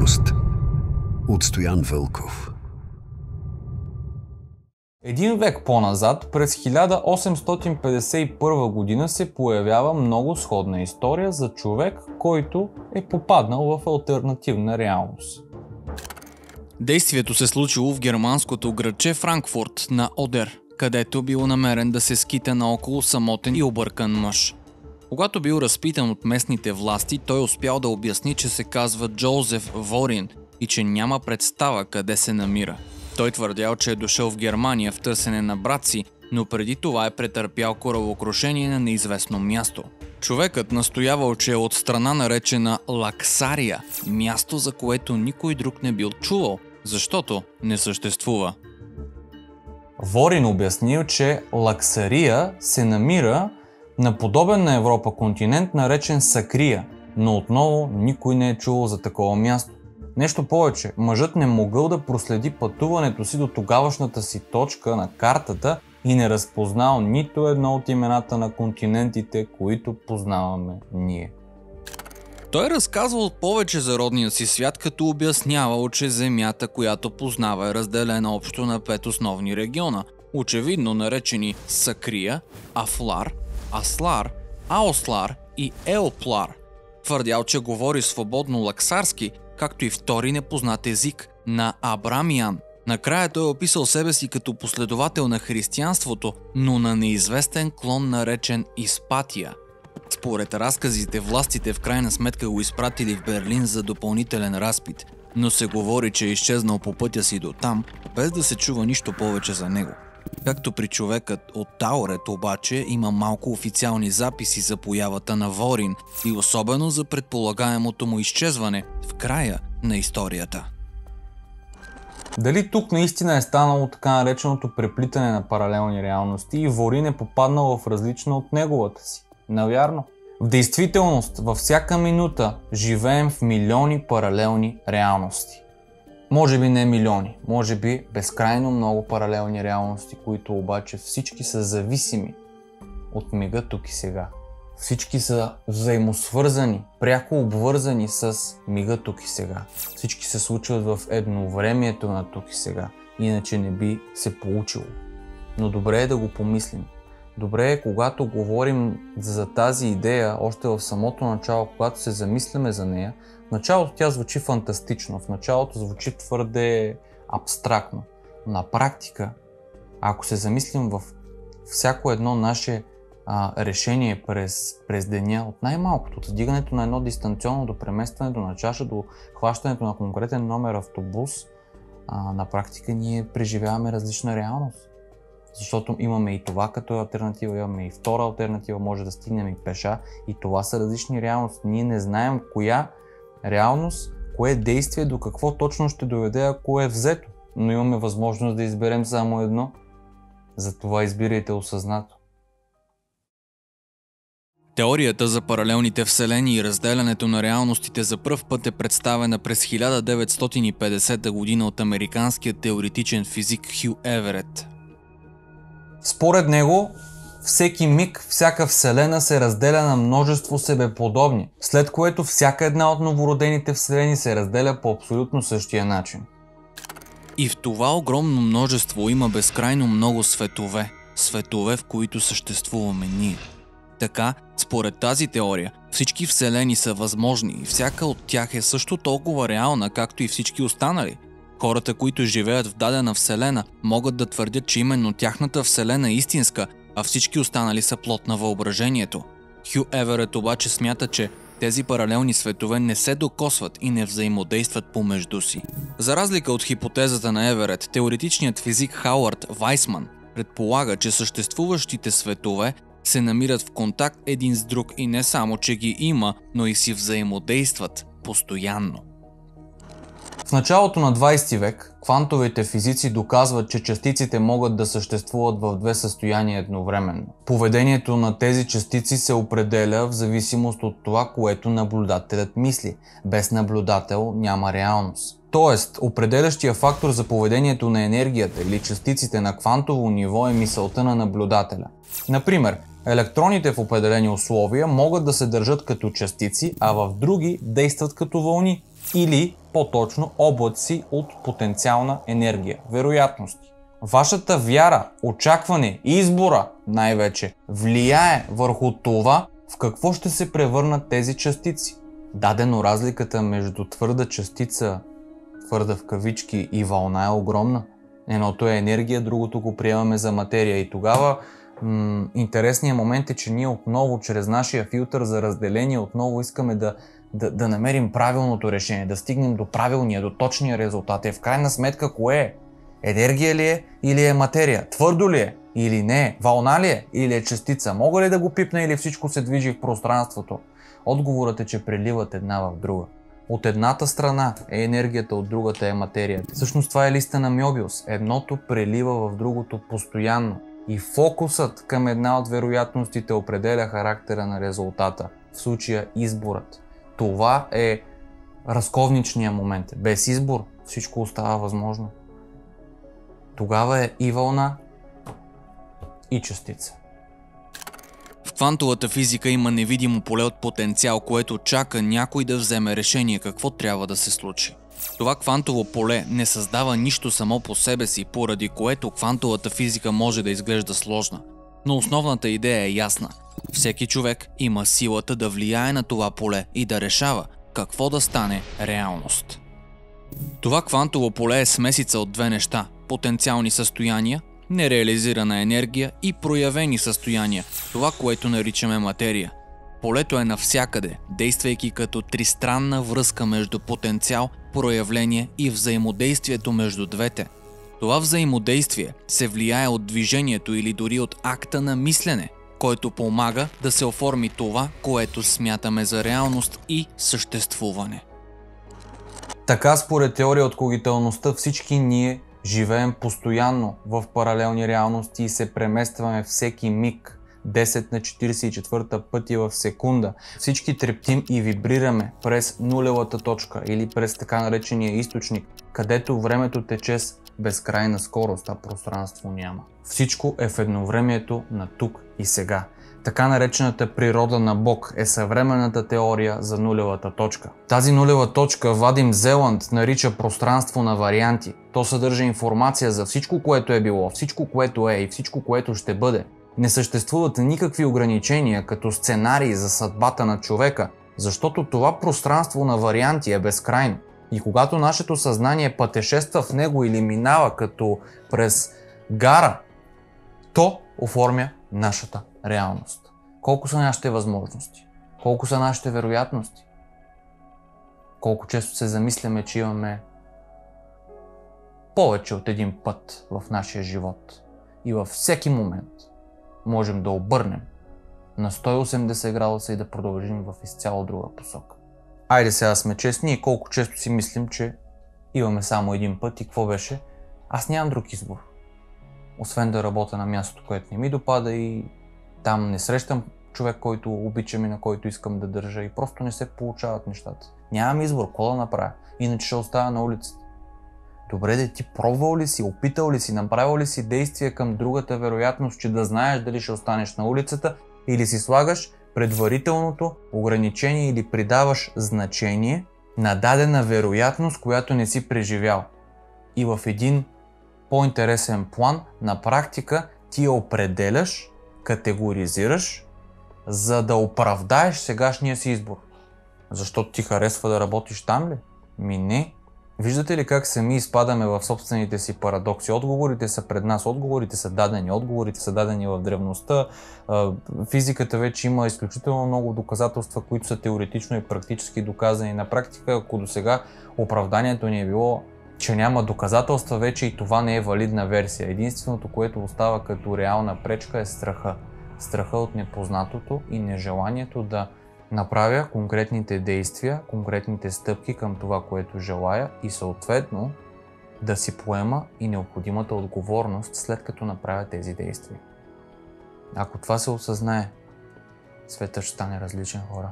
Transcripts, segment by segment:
реалност от Стоян Вълков. Един век по-назад, през 1851 година, се появява много сходна история за човек, който е попаднал в алтернативна реалност. Действието се случило в германското градче Франкфурт на Одер, където бил намерен да се скита наоколо самотен и объркан мъж. Когато бил разпитан от местните власти, той успял да обясни, че се казва Джозеф Ворин и че няма представа къде се намира. Той твърдял, че е дошъл в Германия в търсене на брат си, но преди това е претърпял корабокрушение на неизвестно място. Човекът настоявал, че е от страна наречена Лаксария, място, за което никой друг не бил чувал, защото не съществува. Ворин обяснил, че Лаксария се намира на подобен на Европа континент, наречен Сакрия, но отново никой не е чувал за такова място. Нещо повече, мъжът не могъл да проследи пътуването си до тогавашната си точка на картата и не разпознал нито едно от имената на континентите, които познаваме ние. Той разказвал повече за родния си свят, като обяснявал, че земята, която познава, е разделена общо на 5 основни региона, очевидно наречени Сакрия, Афлар, Аслар, Аослар и Еоплар. Твърдял, че говори свободно лаксарски, както и втори непознат език на абрамян. Накрая той описал себе си като последовател на християнството, но на неизвестен клон, наречен Испатия. Според разказите, властите в крайна сметка го изпратили в Берлин за допълнителен разпит, но се говори, че е изчезнал по пътя си до там, без да се чува нищо повече за него. Както при човекът от Таурет обаче има малко официални записи за появата на Ворин и особено за предполагаемото му изчезване в края на историята. Дали тук наистина е станало така нареченото преплитане на паралелни реалности и Ворин е попаднал в различна от неговата си? Навярно. В действителност, във всяка минута живеем в милиони паралелни реалности. Може би не милиони, може би безкрайно много паралелни реалности, които обаче всички са зависими от мига тук и сега. Всички са взаимосвързани, пряко обвързани с мига тук и сега. Всички се случват в едновремието на тук и сега, иначе не би се получило. Но добре е да го помислим. Добре е, когато говорим за тази идея, още в самото начало, когато се замисляме за нея, в началото тя звучи фантастично, в началото звучи твърде абстрактно. На практика, ако се замислим в всяко едно наше решение през деня, от най-малкото, от вдигането на едно дистанционно до преместването на чаша, до хващането на конкретен номер автобус, на практика ние преживяваме различна реалност. Защото имаме и това като алтернатива, имаме и втора алтернатива, може да стигнем и пеша, и това са различни реалности. Ние не знаем коя реалност, кое действие, до какво точно ще доведе, ако е взето, но имаме възможност да изберем само едно. Затова избирайте осъзнато. Теорията за паралелните вселени и разделянето на реалностите за пръв път е представена през 1950 година от американския теоретичен физик Хю Еверет. Според него, всеки миг, всяка вселена се разделя на множество себеподобни, след което всяка една от новородените вселени се разделя по абсолютно същия начин. И в това огромно множество има безкрайно много светове. Светове, в които съществуваме ние. Така, според тази теория, всички вселени са възможни и всяка от тях е също толкова реална, както и всички останали. Хората, които живеят в дадена вселена, могат да твърдят, че именно тяхната вселена е истинска, а всички останали са плод на въображението. Хю Еверет обаче смята, че тези паралелни светове не се докосват и не взаимодействат помежду си. За разлика от хипотезата на Еверет, теоретичният физик Хауърд Вайсман предполага, че съществуващите светове се намират в контакт един с друг и не само, че ги има, но и си взаимодействат постоянно. В началото на 20 век квантовите физици доказват, че частиците могат да съществуват в две състояния едновременно. Поведението на тези частици се определя в зависимост от това, което наблюдателят мисли. Без наблюдател няма реалност. Тоест, определящия фактор за поведението на енергията или частиците на квантово ниво е мисълта на наблюдателя. Например, електроните в определени условия могат да се държат като частици, а в други действат като вълни. или по-точно облаци от потенциална енергия, вероятности. Вашата вяра, очакване, избора най-вече влияе върху това в какво ще се превърнат тези частици. Дадено разликата между твърда частица, твърда в кавички, и вълна е огромна. Едното е енергия, другото го приемаме за материя. И тогава интересният момент е, че ние отново чрез нашия филтър за разделение отново искаме да намерим правилното решение, да стигнем до правилния, до точния резултат. В крайна сметка кое е? Енергия ли е или е материя? Твърдо ли е или не е? Вълна ли е или е частица? Мога ли да го пипна или всичко се движи в пространството? Отговорът е, че преливат една в друга. От едната страна е енергията, от другата е материята. Всъщност това е листа на Мьобиус. Едното прелива в другото постоянно. И фокусът към една от вероятностите определя характера на резултата. В случая изборът. Това е разковничният момент. Без избор всичко остава възможно. Тогава е и вълна, и частица. В квантовата физика има невидимо поле от потенциал, което чака някой да вземе решение какво трябва да се случи. Това квантово поле не създава нищо само по себе си, поради което квантовата физика може да изглежда сложна. Но основната идея е ясна. Всеки човек има силата да влияе на това поле и да решава какво да стане реалност. Това квантово поле е смесица от две неща – потенциални състояния, нереализирана енергия и проявени състояния, това, което наричаме материя. Полето е навсякъде, действайки като тристранна връзка между потенциал, проявление и взаимодействието между двете. Това взаимодействие се влияе от движението или дори от акта на мислене, който помага да се оформи това, което смятаме за реалност и съществуване. Така според теория от когиталността всички ние живеем постоянно в паралелни реалности и се преместваме всеки миг 10 на 44 пъти в секунда. Всички трептим и вибрираме през нулевата точка или през така наречения източник, където времето тече с безкрайна скорост, а пространство няма. Всичко е в едновремието на тук и сега. Така наречената природа на Бог е съвременната теория за нулевата точка. Тази нулева точка Вадим Зеланд нарича пространство на варианти. То съдържа информация за всичко, което е било, всичко, което е и всичко, което ще бъде. Не съществуват никакви ограничения като сценарии за съдбата на човека, защото това пространство на варианти е безкрайно. И когато нашето съзнание пътешества в него или минава като през гара, то оформя нашата реалност. Колко са нашите възможности? Колко са нашите вероятности? Колко често се замисляме, че имаме повече от един път в нашия живот и във всеки момент можем да обърнем на 180 градуса и да продължим в изцяло друга посока. Айде сега сме честни и колко често си мислим, че имаме само един път и какво беше? Аз нямам друг избор. Освен да работя на мястото, което не ми допада и там не срещам човек, който обичам и на който искам да държа и просто не се получават нещата. Нямам избор, какво да направя, иначе ще оставя на улицата. Добре, да ти пробвал ли си, опитал ли си, направил ли си действия към другата вероятност, че да знаеш дали ще останеш на улицата, или си слагаш предварителното ограничение или придаваш значение на дадена вероятност, която не си преживял. И в един по-интересен план, на практика ти я определяш, категоризираш, за да оправдаеш сегашния си избор. Защото ти харесва да работиш там ли? Ми не. Виждате ли как сами изпадаме в собствените си парадокси? Отговорите са пред нас, отговорите са дадени в древността. Физиката вече има изключително много доказателства, които са теоретично и практически доказани. На практика, ако до сега оправданието ни е било, че няма доказателства, вече и това не е валидна версия. Единственото, което остава като реална пречка е страха. Страха от непознатото и нежеланието да направя конкретните действия, конкретните стъпки към това, което желая и съответно да си поема и необходимата отговорност след като направя тези действия. Ако това се осъзнае, светът ще стане различен, хора.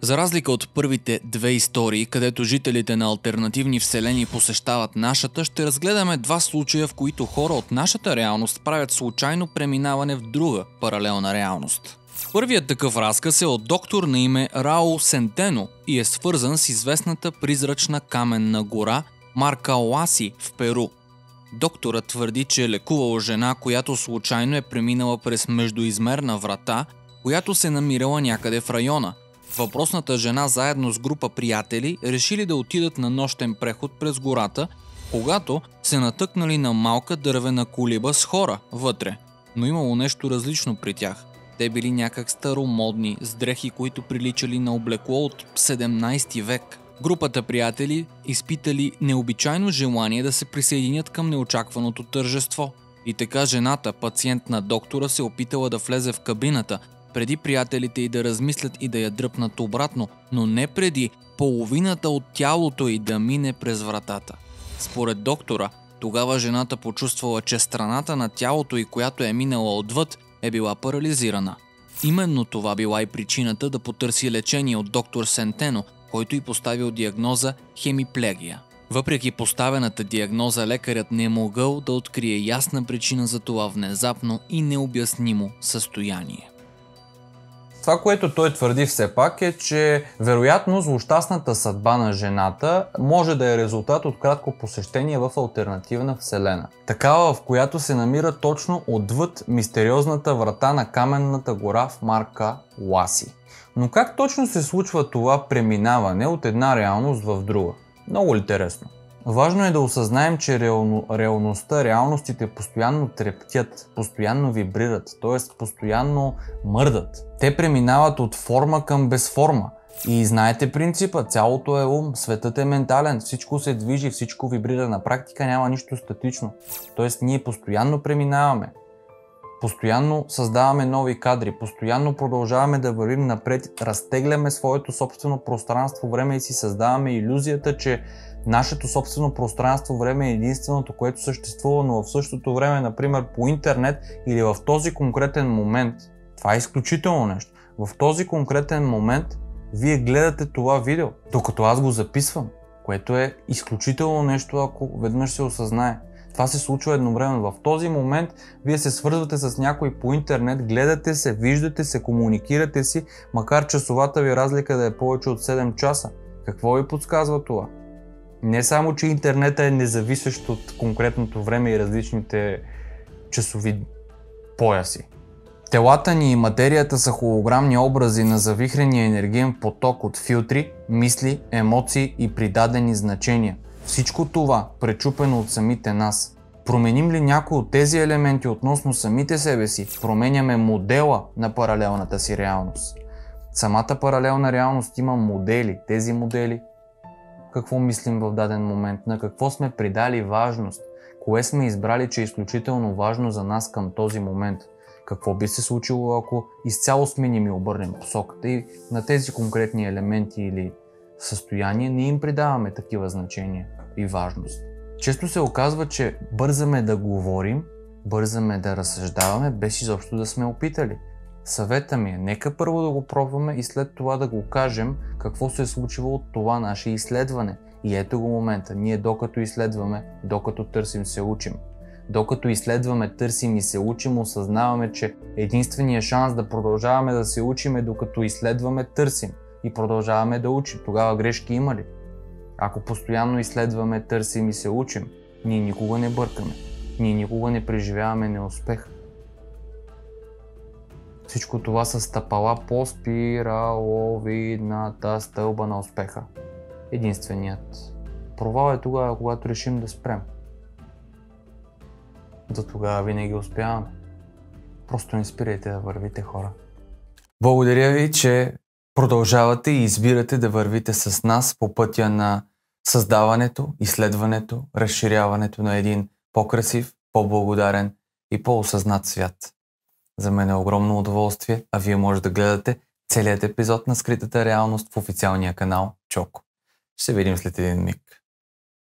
За разлика от първите две истории, където жителите на алтернативни вселени посещават нашата, ще разгледаме два случая, в които хора от нашата реалност правят случайно преминаване в друга паралелна реалност. Първият такъв разказ е от доктор на име Раул Сентено и е свързан с известната призрачна каменна гора Маркауаси в Перу. Докторът твърди, че е лекувал жена, която случайно е преминала през междуизмерна врата, която се намирала някъде в района. Въпросната жена заедно с група приятели решили да отидат на нощен преход през гората, когато се натъкнали на малка дървена колиба с хора вътре. Но имало нещо различно при тях. Те били някак старомодни, с дрехи, които приличали на облекло от 17 век. Групата приятели изпитали необичайно желание да се присъединят към неочакваното тържество. И така жената, пациент на доктора, се опитала да влезе в кабината, преди приятелите й да размислят и да я дръпнат обратно, но не преди половината от тялото й да мине през вратата. Според доктора, тогава жената почувствала, че страната на тялото й, която е минала отвъд, е била парализирана. Именно това била и причината да потърси лечение от доктор Сентено, който й поставил диагноза хемиплегия. Въпреки поставената диагноза, лекарят не могъл да открие ясна причина за това внезапно и необяснимо състояние. Това, което той твърди все пак е, че вероятно злощастната съдба на жената може да е резултат от кратко посещение в алтернативна вселена. Такава, в която се намира точно отвъд мистериозната врата на каменната гора в Маркауаси. Но как точно се случва това преминаване от една реалност в друга? Много интересно. Важно е да осъзнаем, че реалностите постоянно трептят, постоянно вибрират, т.е. постоянно мърдат. Те преминават от форма към безформа. И знаете принципа, цялото е ум, светът е ментален, всичко се движи, всичко вибрира, на практика няма нищо статично. Т.е. ние постоянно преминаваме, постоянно създаваме нови кадри, постоянно продължаваме да вървим напред, разтегляме своето собствено пространство-време и си създаваме илюзията, че нашето собствено пространство-време е единственото, което съществува, но в същото време, например, по интернет или в този конкретен момент, това е изключително нещо. В този конкретен момент вие гледате това видео, докато аз го записвам, което е изключително нещо, ако веднъж се осъзнае. Това се случва едновременно. В този момент вие се свързвате с някой по интернет, гледате се, виждате се, комуникирате си, макар часовата ви разлика да е повече от 7 часа. Какво ви подсказва това? Не само, че интернетът е независещ от конкретното време и различните часови пояси. Телата ни и материята са холограмни образи на завихрения енергиен поток от филтри, мисли, емоции и придадени значения. Всичко това пречупено от самите нас. Променим ли някой от тези елементи относно самите себе си, променяме модела на паралелната си реалност. Самата паралелна реалност има модели. Тези модели, какво мислим в даден момент, на какво сме придали важност, кое сме избрали, че е изключително важно за нас към този момент. Какво би се случило, ако изцяло сменим и обърнем посоката и на тези конкретни елементи или състояния не им придаваме такива значения и важност. Често се оказва, че бързаме да говорим, бързаме да разсъждаваме, без изобщо да сме опитали. Съвета ми е, нека първо да го пробваме и след това да го кажем какво се е случило от това наше изследване. И ето го момента, ние докато изследваме, докато търсим, се учим. Докато изследваме, търсим и се учим, осъзнаваме, че единственият шанс да продължаваме да се учим е докато изследваме, търсим и продължаваме да учим. Тогава грешки има ли? Ако постоянно изследваме, търсим и се учим, ние никога не бъркаме. Ние никога не преживяваме неуспех. Всичко това са стъпала по спираловидната стълба на успеха. Единственият провал е тогава, когато решим да спрем. За тогава винаги успяваме. Просто не спирайте да вървите, хора. Благодаря ви, че продължавате и избирате да вървите с нас по пътя на създаването, изследването, разширяването на един по-красив, по-благодарен и по-осъзнат свят. За мен е огромно удоволствие, а вие може да гледате целият епизод на Скритата реалност в официалния канал Чоко. Ще се видим след един миг.